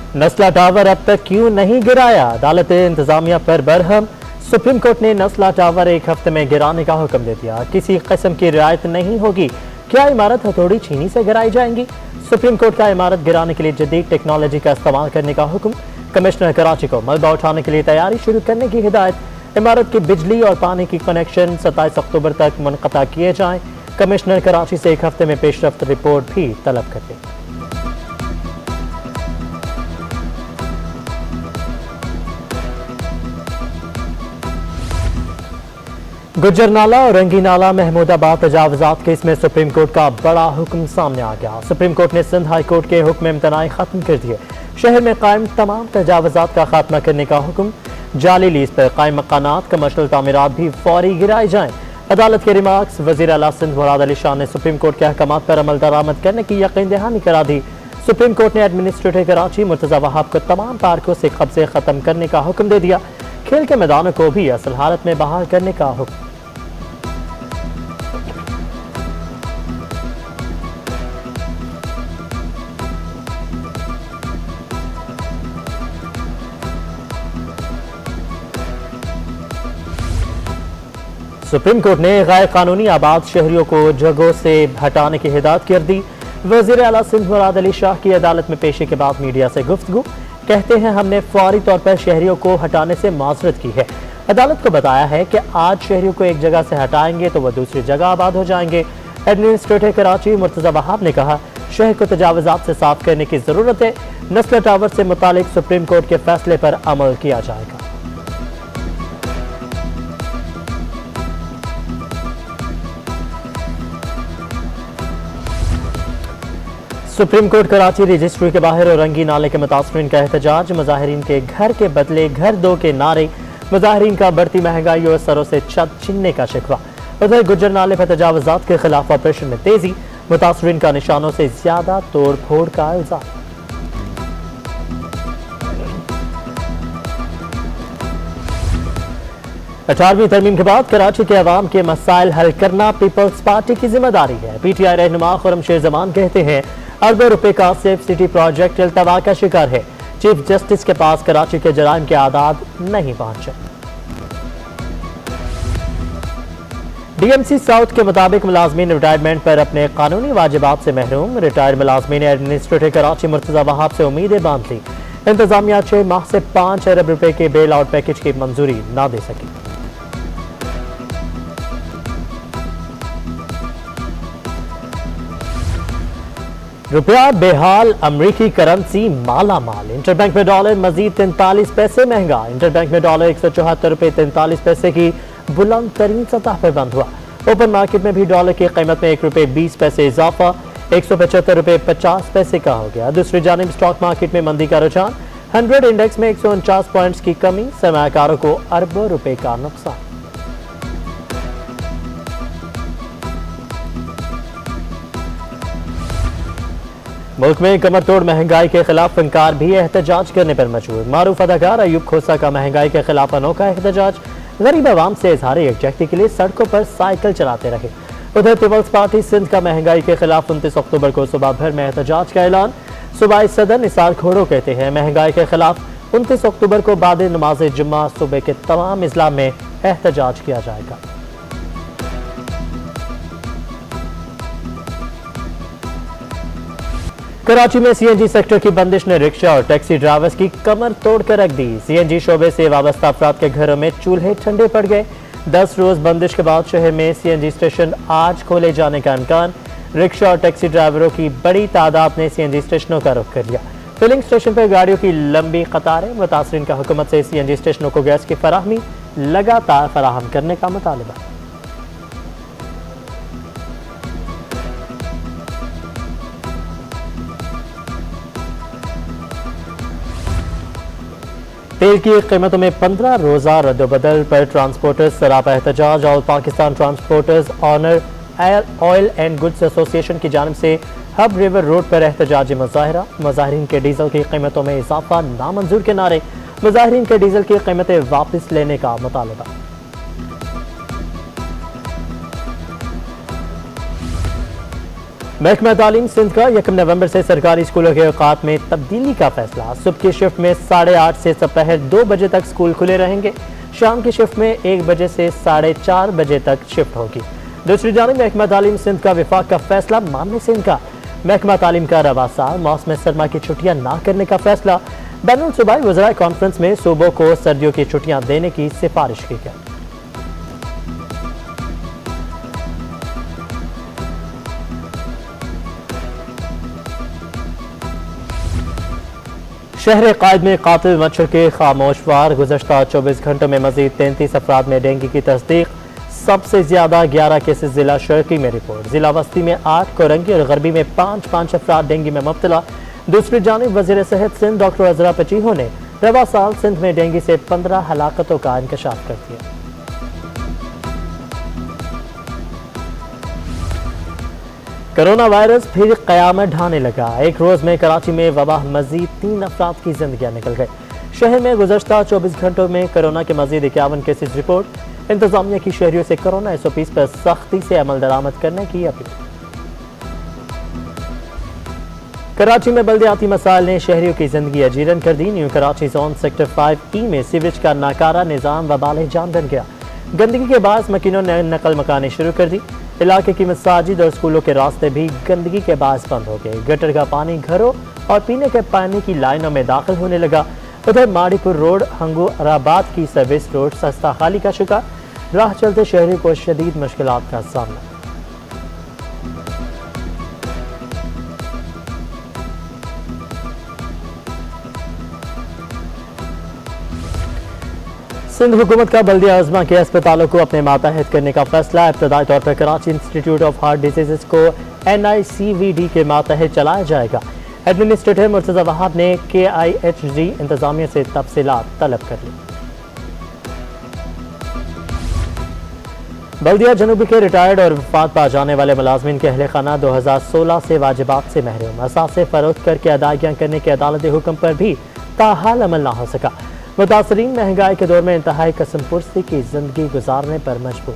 नस्ला tower अब तक क्यों नहीं गिराया, अदालत इंतजामिया पर बरहम। सुप्रीम कोर्ट ने नस्ला टावर एक हफ्ते में गिराने का हुक्म दे दिया, किसी किस्म की रियायत नहीं होगी। क्या इमारत हथौड़ी छीनी से गिराई जाएंगी? सुप्रीम कोर्ट का इमारत गिराने के लिए जदीद टेक्नोलॉजी का इस्तेमाल करने का हुक्म। कमिश्नर कराची को मलबा उठाने के लिए तैयारी शुरू करने की हिदायत। इमारत की बिजली और पानी की कनेक्शन 27 अक्टूबर तक मुनक़ता किए जाएं। कमिश्नर कराची से एक हफ्ते में पेशरफ्त रिपोर्ट भी तलब कर दी। गुज्जर नाला और रंगी नाला महमूदाबाद तजावुजात केस में सुप्रीम कोर्ट का बड़ा हुक्म सामने आ गया। सुप्रीम कोर्ट ने सिंध हाई कोर्ट के हुक्म इम्तनाई खत्म कर दिए। शहर में कायम तमाम तजावुजात का खात्मा करने का हुक्म। जाली लीज पर कायम मकानात कमर्शल तामीरात भी फौरी गिराए जाएं। अदालत के रिमार्क्स। वज़ीर आला सिंध मुराद अली शाह ने सुप्रीम कोर्ट के अहकामात पर अमल दरामद करने की यकीन दहानी करा दी। सुप्रीम कोर्ट ने एडमिनिस्ट्रेटर कराची मुर्तज़ा वहाब को तमाम पार्कों से कब्जे खत्म करने का हुक्म दे दिया। खेल के मैदानों को भी असल हालत में बहाल करने का हुक्म। सुप्रीम कोर्ट ने गैर कानूनी आबाद शहरियों को जगहों से हटाने की हिदायत कर दी। वज़ीर आला सिंध मुराद अली शाह की अदालत में पेशी के बाद मीडिया से गुफ्तगू। कहते हैं हमने फौरी तौर पर शहरियों को हटाने से माजरत की है। अदालत को बताया है कि आज शहरियों को एक जगह से हटाएंगे तो वह दूसरी जगह आबाद हो जाएंगे। एडमिनिस्ट्रेटर कराची मुर्तज़ा वहाब ने कहा शहर को तजावुजात से साफ करने की जरूरत है। नस्ल टावर से मुतालिक सुप्रीम कोर्ट के फैसले पर अमल किया जाएगा। सुप्रीम कोर्ट कराची रजिस्ट्री के बाहर और रंगी नाले के मुतासरीन का एहतजाज। मुजाहिरीन के घर के बदले घर दो के नारे। मुजाहिरीन का बढ़ती महंगाई और सरों से छत छीनने का शिकवा। उधर गुज्जर नाले पर तजावुजात के खिलाफ ऑपरेशन में तेजी। मुतासरीन का निशानों से ज्यादा तोड़ फोड़ का इल्जाम। 18वीं तरमीम के बाद कराची के अवाम के मसाइल हल करना पीपल्स पार्टी की जिम्मेदारी है। PTI रहनुमा खुर्रमशेर जमान कहते हैं अरबों रुपए का सेफ सिटी प्रोजेक्ट इल्तवा का शिकार है। चीफ जस्टिस के पास कराची के जराइम के आदाद नहीं पहुंचे। DMC साउथ के मुताबिक मुलाजमीन रिटायरमेंट पर अपने कानूनी वाजिबात से महरूम। रिटायर्ड मुलाजमीन एडमिनिस्ट्रेटर कराची मुर्तज़ा वहाब से उम्मीदें बांध ली। इंतजामिया 6 माह से 5 अरब रुपए के बेल आउट पैकेज की मंजूरी ना दे सकी। रुपया बेहाल, अमरीकी करेंसी माला माल। इंटरबैंक में डॉलर मजीद 43 पैसे महंगा। इंटरबैंक में डॉलर 174 रुपए 43 पैसे की बुलंद तरीन सतह पर बंद हुआ। ओपन मार्केट में भी डॉलर की कीमत में 1 रुपए 20 पैसे इजाफा 175 रुपए 50 पैसे का हो गया। दूसरी जानिब स्टॉक मार्केट में मंदी का रुझान। 100 इंडेक्स में 149 पॉइंट्स की कमी। सरमायाकारों को अरबों रुपए का नुकसान। मुल्क में कमर तोड़ महंगाई के खिलाफ फनकार भी एहतजाज करने पर मजबूर। मारूफ अदाकार अयूब खोसा का महंगाई के खिलाफ अनोखा एहतजाज। गरीब आवाम से इजहार यकजहती के लिए सड़कों पर साइकिल चलाते रहे। उधर पीपल्स पार्टी सिंध का महंगाई के खिलाफ 29 अक्टूबर को सुबह भर में एहतजाज का ऐलान। सूबाई सदर निसार खोड़ो कहते हैं महंगाई के खिलाफ 29 अक्टूबर को बाद नमाज जुम्मा सूबे के तमाम अजला में एहतजाज किया जाएगा। कराची में CNG सेक्टर की बंदिश ने रिक्शा और टैक्सी ड्राइवर्स की कमर तोड़ कर रख दी। CNG शोबे से वाबस्ता अफराद के घरों में चूल्हे ठंडे पड़ गए। 10 रोज बंदिश के बाद शहर में CNG स्टेशन आज खोले जाने का इम्कान। रिक्शा और टैक्सी ड्राइवरों की बड़ी तादाद ने CNG स्टेशनों का रुख कर लिया। फिलिंग स्टेशन पर गाड़ियों की लंबी कतारें। मुतासरीन का हुकूमत से CNG स्टेशनों को गैस की फराहमी लगातार फराहम करने का मुतालबा। तेल की कीमतों में 15 रोजा रद्दबदल पर ट्रांसपोर्टर्स सरापा एहतजाज। और Pakistan transporters owner oil and goods association की जानिब से हब रिवर रोड पर एहतजाजी मुजाहरा। मुजाहिरीन के डीजल की कीमतों में इजाफा नामंजूर के नारे। मुजाहिरीन के डीजल की कीमतें वापस लेने का मुतालबा। महकमा तालीम सिंध का 1 नवंबर से सरकारी स्कूलों के औकात में तब्दीली का फैसला। सुबह की शिफ्ट में 8:30 से दोपहर 2 बजे तक स्कूल खुले रहेंगे। शाम की शिफ्ट में 1 बजे से 4:30 बजे तक शिफ्ट होगी। दूसरी जानिब महकमा तालीम सिंध का विफाक का फैसला मानने से इनकार। महकमा तालीम का रवा साल मौसम सरमा की छुट्टियां ना करने का फैसला। बैनुल सूबाई वज़राए कॉन्फ्रेंस में सूबों को सर्दियों की छुट्टियां देने की सिफारिश की गई। शहर कायद में कातिल मच्छर के खामोश वार। गुज़श्ता 24 घंटों में मजीद 33 अफराद में डेंगू की तस्दीक। सबसे ज्यादा 11 केसेस जिला शर्की में रिपोर्ट। जिला वस्ती में 8, कोरंगी और गरबी में 5 अफराद डेंगू में मुब्तला। दूसरी जानिब वज़ीर सेहत सिंध डॉक्टर अजरा पचीहो ने रवा साल सिंध में डेंगू से 15 हलाकतों का इंकशाफ कर दिया। कोरोना वायरस फिर कयामत ढाने लगा। एक रोज में कराची में वबा मजीद 3 अफराद की जिंदगियां निकल गई। शहर में गुज़श्ता 24 घंटों में कोरोना के मजीद 51 केसेस रिपोर्ट। इंतजामिया की शहरियों से कोरोना SOPs पर सख्ती से अमल दरामद करने की अपील। कराची में बल्दियाती मसाइल ने शहरियों की जिंदगी अजीरन कर दी। New Karachi zone sector 5E में सीवरेज का नाकारा निजाम वबाल जान बन गया। गंदगी के बाद मकीनों ने नकल मकानी शुरू कर दी। इलाके की मसाजिद और स्कूलों के रास्ते भी गंदगी के बायस बंद हो गए। गटर का पानी घरों और पीने के पानी की लाइनों में दाखिल होने लगा। उधर माड़ीपुर रोड हंगूराबाद की सर्विस रोड सस्ता खाली का शिकार। राह चलते शहरियों को शदीद मुश्किलात का सामना। सिंध हुकूमत का बल्दिया अज़मा के अस्पतालों को अपने मातहत करने का फैसला। इब्तदाई तौर पर Karachi institute of heart disease को NICVD के मातहत चलाया जाएगा। एडमिनिस्ट्रेटर मुर्तज़ा वहाब ने KIHG इंतजामिया से तफसीलात तलब कर ली। बल्दिया जनूबी के रिटायर्ड और वफात पा जाने वाले मुलाजमीन के अहले खाना 2016 से वाजिबात से महरूम। असासे फरोख्त करके अदायगियाँ करने के अदालती हुक्म पर भी ताहाल अमल ना हो सका। मुतासरीन महंगाई के दौर में इंतहाई कसम पुरसी की जिंदगी गुजारने पर मजबूर।